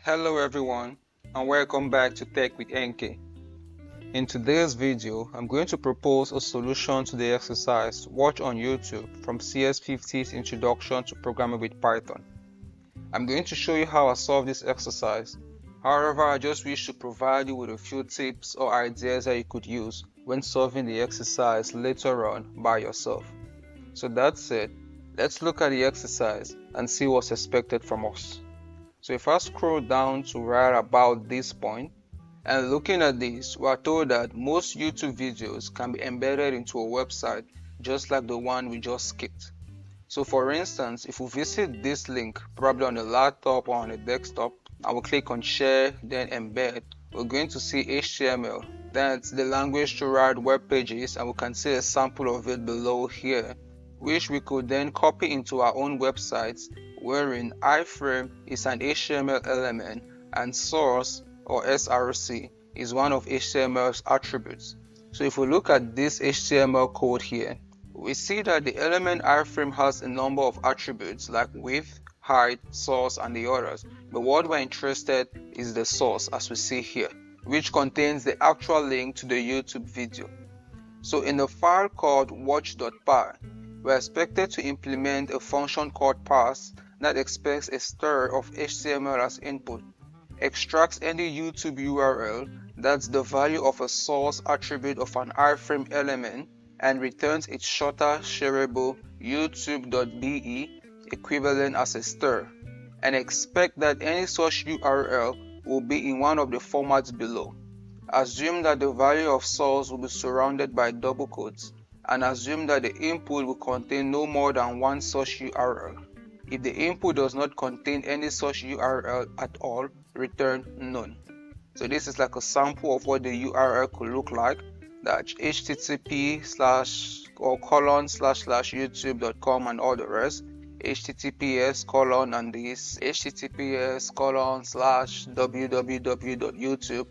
Hello everyone, and welcome back to Tech with NK. In today's video, I'm going to propose a solution to the exercise Watch on YouTube from CS50's Introduction to Programming with Python. I'm going to show you how I solve this exercise. However, I just wish to provide you with a few tips or ideas that you could use when solving the exercise later on by yourself. So that said, let's look at the exercise and see what's expected from us. So if I scroll down to right about this point, and looking at this, we are told that most YouTube videos can be embedded into a website just like the one we just skipped. So for instance, if we visit this link, probably on a laptop or on a desktop, and we click on share, then embed, we're going to see HTML. That's the language to write web pages, and we can see a sample of it below here, which we could then copy into our own websites, wherein iframe is an HTML element and source or src is one of HTML's attributes. So if we look at this HTML code here, we see that the element iframe has a number of attributes like width, height, source, and the others, but what we're interested is the source, as we see here, which contains the actual link to the YouTube video. So in a file called Watch.py, we're expected to implement a function called parse that expects a str of HTML as input, extracts any YouTube URL, that's the value of a source attribute of an iframe element, and returns its shorter shareable youtube.be equivalent as a str, and expect that any such URL will be in one of the formats below. Assume that the value of source will be surrounded by double quotes, and assume that the input will contain no more than one such URL. If the input does not contain any such URL at all, return none. So this is like a sample of what the URL could look like. That's http://youtube.com and all the rest. https:// and this https://www.youtube.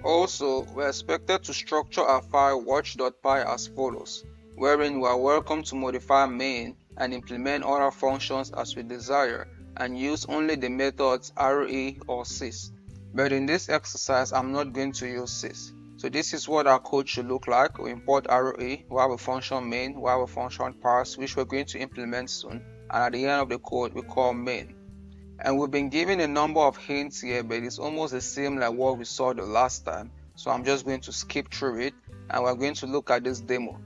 Also, we're expected to structure our file watch.py as follows, wherein we are welcome to modify main and implement other functions as we desire, and use only the methods RE or sys. But in this exercise, I'm not going to use sys. So this is what our code should look like. We import RE, we have a function main, we have a function parse, which we're going to implement soon, and at the end of the code, we call main. And we've been given a number of hints here, but it's almost the same like what we saw the last time. So I'm just going to skip through it, and we're going to look at this demo.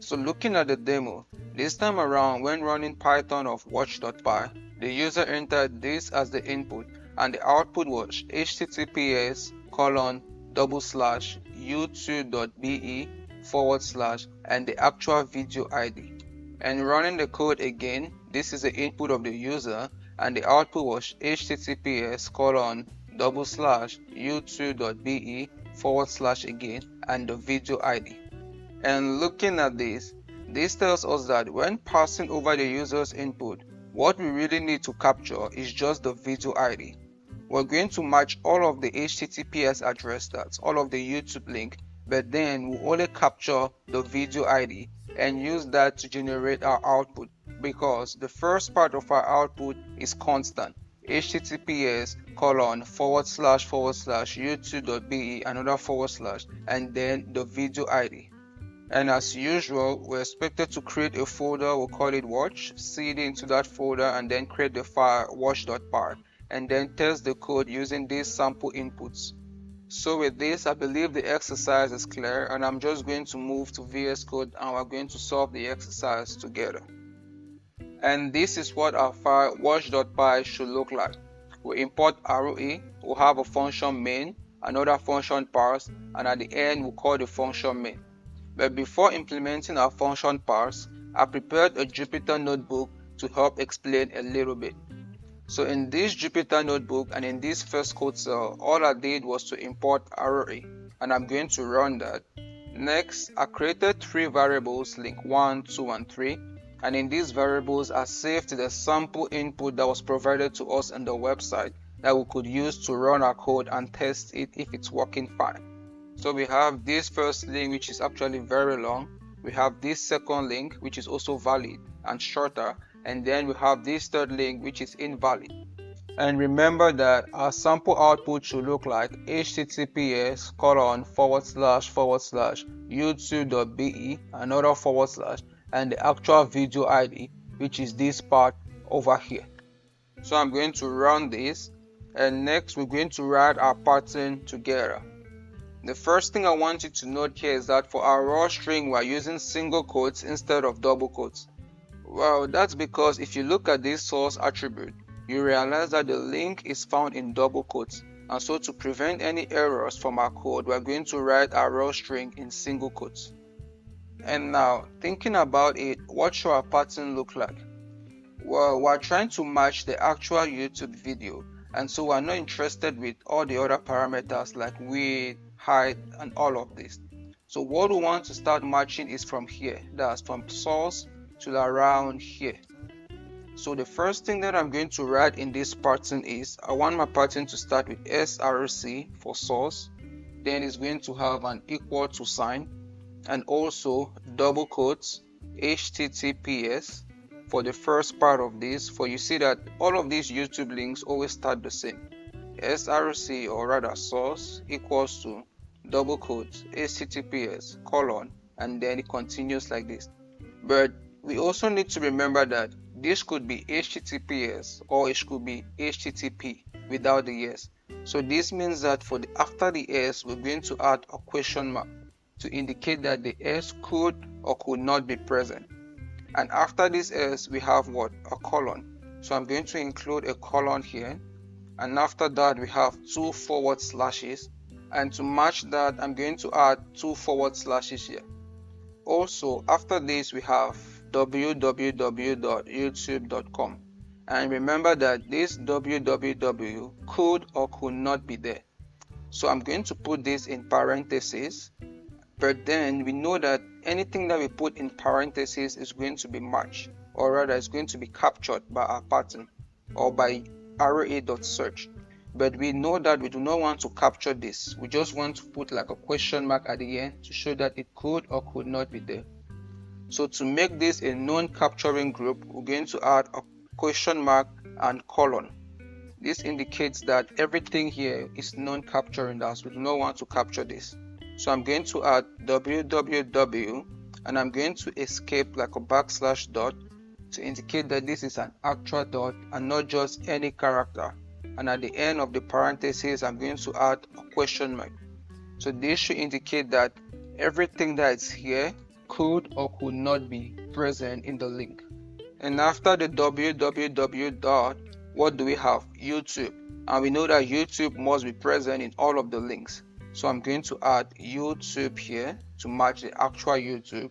So looking at the demo, this time around when running Python of watch.py, the user entered this as the input, and the output was https://youtube.be/ and the actual video ID. And running the code again, this is the input of the user, and the output was https://youtube.be/ again and the video ID. And looking at this tells us that when passing over the user's input, what we really need to capture is just the video ID. We're going to match all of the HTTPS address, that's all of the YouTube link, but then we'll only capture the video ID and use that to generate our output, because the first part of our output is constant, https://youtube.be another / and then the video ID. And as usual, we're expected to create a folder, we'll call it watch, cd into that folder, and then create the file watch.py, and then test the code using these sample inputs. So with this, I believe the exercise is clear, and I'm just going to move to VS Code and we're going to solve the exercise together. And this is what our file watch.py should look like. We import RE, we'll have a function main, another function parse, and at the end we'll call the function main. But before implementing our function parse, I prepared a Jupyter notebook to help explain a little bit. So in this Jupyter notebook and in this first code cell, all I did was to import RE, and I'm going to run that. Next, I created 3 variables, link 1, 2, and 3, and in these variables I saved the sample input that was provided to us in the website that we could use to run our code and test it if it's working fine. So we have this first link, which is actually very long. We have this second link, which is also valid, and shorter, and then we have this third link which is invalid. And remember that our sample output should look like https://youtube.be, another / and the actual video ID, which is this part over here. So I'm going to run this, and next we're going to write our pattern together. The first thing I want you to note here is that for our raw string we're using single quotes instead of double quotes. Well, that's because if you look at this source attribute, you realize that the link is found in double quotes, and so to prevent any errors from our code, we're going to write our raw string in single quotes. And now, thinking about it, what should our pattern look like? Well, we're trying to match the actual YouTube video, and so we're not interested with all the other parameters like width, height, and all of this. So what we want to start matching is from here, that's from source to around here. So the first thing that I'm going to write in this pattern is, I want my pattern to start with src for source, then it's going to have an equal to sign, and also double quotes https for the first part of this, for you see that all of these YouTube links always start the same. src, or rather source, equals to double quotes https : and then it continues like this. But we also need to remember that this could be https or it could be http without the s. So this means that for the after the s we're going to add a question mark to indicate that the s could or could not be present. And after this s we have what? A colon. So I'm going to include a colon here, and after that we have 2 forward slashes, and to match that I'm going to add 2 forward slashes here. Also after this we have www.youtube.com, and remember that this www could or could not be there, so I'm going to put this in parentheses. But then we know that anything that we put in parentheses is going to be matched, or rather it's going to be captured by our pattern or by array.search. But we know that we do not want to capture this. We just want to put like a question mark at the end to show that it could or could not be there. So to make this a non-capturing group, we're going to add a question mark and colon. This indicates that everything here is non-capturing, as we do not want to capture this. So I'm going to add www, and I'm going to escape like a backslash dot to indicate that this is an actual dot and not just any character. And at the end of the parentheses I'm going to add a question mark. So this should indicate that everything that is here could or could not be present in the link. And after the www dot, what do we have? YouTube. And we know that YouTube must be present in all of the links. So I'm going to add YouTube here to match the actual YouTube.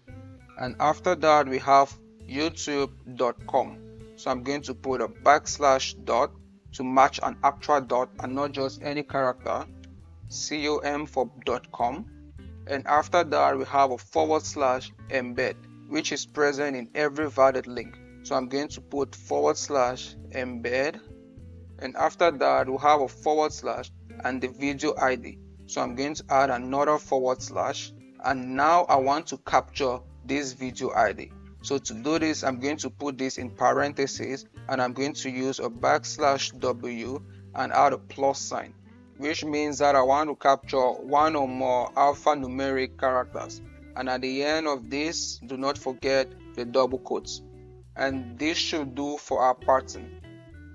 And after that we have youtube.com. So I'm going to put a backslash dot to match an actual dot and not just any character. com for .com. And after that we have a / embed, which is present in every valid link. So I'm going to put / embed. And after that we have a / and the video ID. So I'm going to add another / and now I want to capture this video ID. So to do this I'm going to put this in parentheses, and I'm going to use a \w and add a plus sign, which means that I want to capture one or more alphanumeric characters. And at the end of this, do not forget the double quotes. And this should do for our pattern.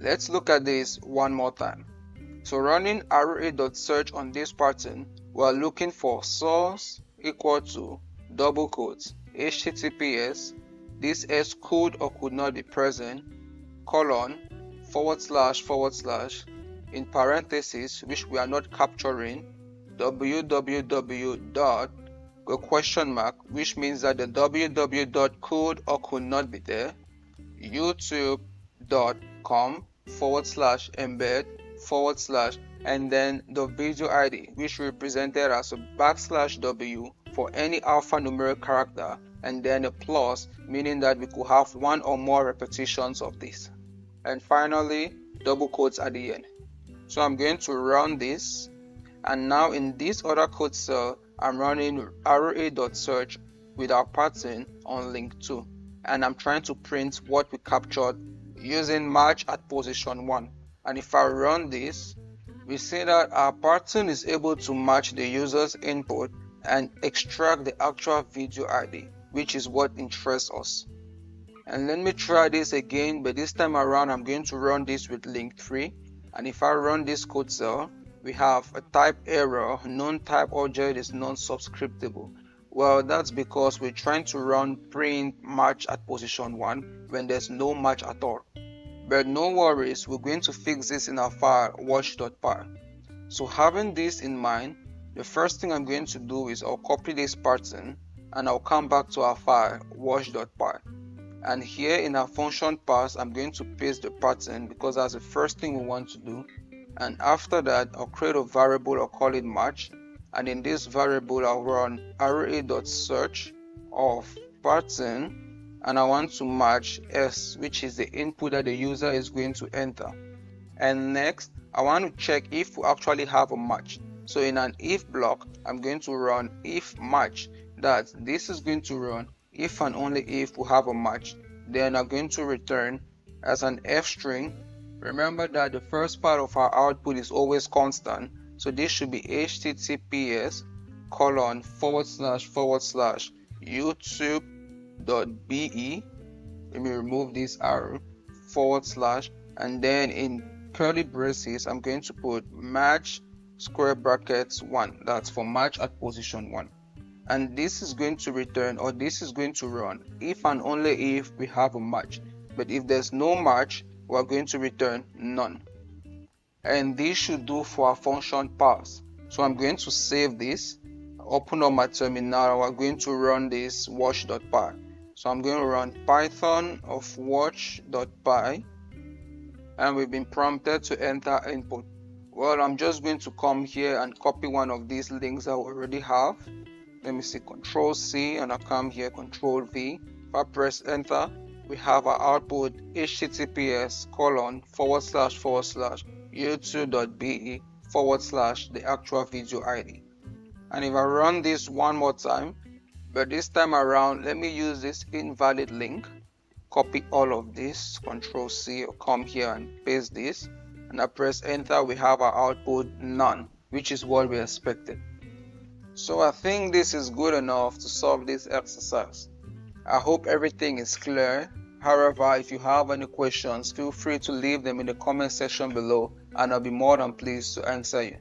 Let's look at this one more time. So running array.search on this pattern, we're looking for source equal to double quotes https, this s could or could not be present, colon, / in parentheses, which we are not capturing, www dot, a question mark, which means that the www dot could or could not be there, youtube.com / embed / and then the video ID, which represented as a \w for any alphanumeric character, and then a plus, meaning that we could have one or more repetitions of this. And finally, double quotes at the end. So I'm going to run this, and now in this other code cell I'm running array.search with our pattern on link 2. and I'm trying to print what we captured using match at position 1. And if I run this, we see that our pattern is able to match the user's input and extract the actual video ID, which is what interests us. And let me try this again, but this time around I'm going to run this with link 3. And if I run this code cell, we have a type error, non-type object is non-subscriptable. Well, that's because we're trying to run print match at position 1 when there's no match at all. But no worries, we're going to fix this in our file Watch.py. So having this in mind, the first thing I'm going to do is I'll copy this pattern and I'll come back to our file Watch.py. And here in our function pass, I'm going to paste the pattern because that's the first thing we want to do. And after that, I'll create a variable, I'll call it match. And in this variable, I'll run array.search of pattern, and I want to match S, which is the input that the user is going to enter. And next, I want to check if we actually have a match. So in an if block, I'm going to run if match. That this is going to run if and only if we have a match. Then I'm going to return as an F string. Remember that the first part of our output is always constant, so this should be https://youtube.be. Let me remove this arrow, / and then in curly braces I'm going to put match square brackets 1. That's for match at position 1. And this is going to return, or this is going to run if and only if we have a match. But if there's no match, we're going to return none. And this should do for our function pass. So I'm going to save this, open up my terminal, we're going to run this watch.py. So I'm going to run python of watch.py, and we've been prompted to enter input. Well, I'm just going to come here and copy one of these links that we already have. Let me see, Control C, and I come here, Control V. If I press enter, we have our output https://youtube.be/ the actual video ID. And if I run this one more time, but this time around, let me use this invalid link, copy all of this, Control C, or come here and paste this, and I press enter, we have our output none, which is what we expected. So I think this is good enough to solve this exercise. I hope everything is clear. However, if you have any questions, feel free to leave them in the comment section below, and I'll be more than pleased to answer you.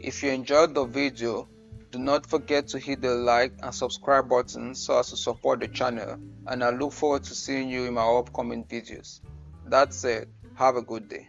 If you enjoyed the video, do not forget to hit the like and subscribe button so as to support the channel, and I look forward to seeing you in my upcoming videos. That said, have a good day.